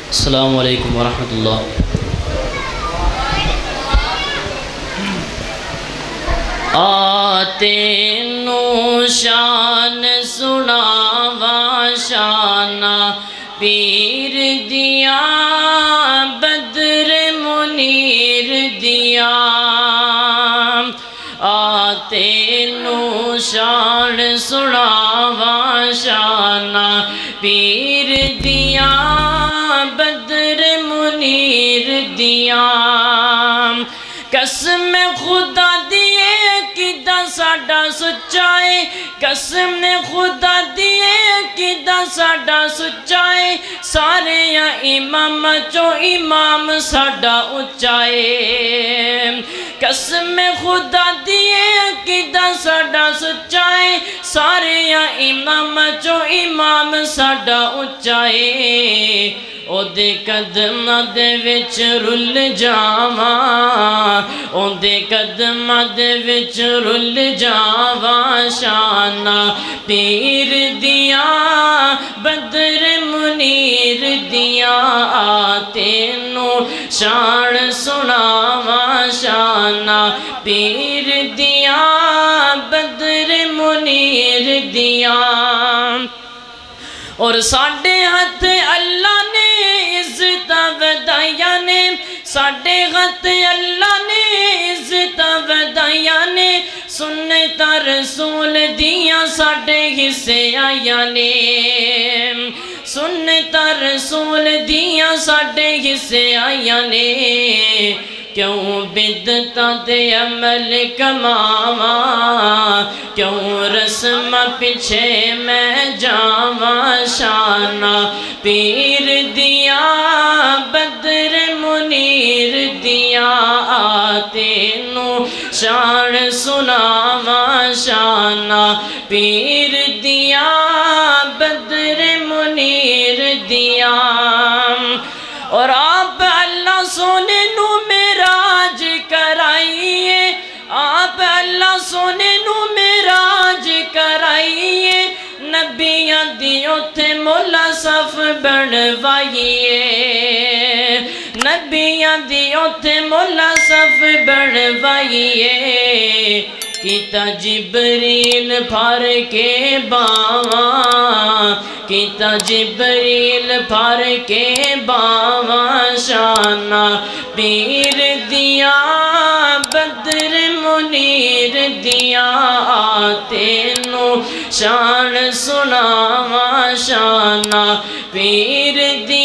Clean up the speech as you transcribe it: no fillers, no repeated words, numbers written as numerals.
السلام علیکم ورحمۃ اللہ۔ آتے نو شان سناوا شانہ پیر دیا بدر منیر دیا، آتے نو شان سناوا شانہ پیر دیا بدر منیر دیا، قسم خدا دیے کدا ساڈا سچا ہے، قسم خدا دیے کدا ساڈا سچا ہے، سارے امام چو امام ساڈا اچا ہے، قسم خدا دیے کدا ساڈا سچا ہے، سارے امام چو امام ساڈا اچا ہے، او دے قدماں دے وچ رل جاواں، او دے قدماں دے وچ رل جاواں، شانہ پیر دیا بدر منیر دیا، تینو شان سناواں شانہ پیر دیا بدر منیر دیا، اور ساڈے ہاتھ اللہ نے عزت ودائیاں نے، ساڈے ہاتھ اللہ نے عزت ودائیاں نے، سنت رسول دیاں ساڈے حصے آئیاں نے، سنت رسول دیاں ساڈے حصے آئیاں نے، کیوں بدعتاں تے عمل کماواں، کیوں رسم پیچھے میں جاواں، شانہ پیر دیا بدر منیر دیا، تینو شان سناواں شانہ پیر دیا بدر منیر دیا، اور آپ اللہ سونے نو معراج کرائیے، آپ اللہ سونے نو معراج کرائیے، نبیاں دی اوتھے مولا صف بنوائیے، نبیاں دی اوتھے مولا صف بنوائیے، کیتا جبریل پھر کے باواں، کیتا جبریل پھر کے باواں، شانہ پیر دیا بدر منیر دیا، تینو شان سناواں شانہ پیر دیا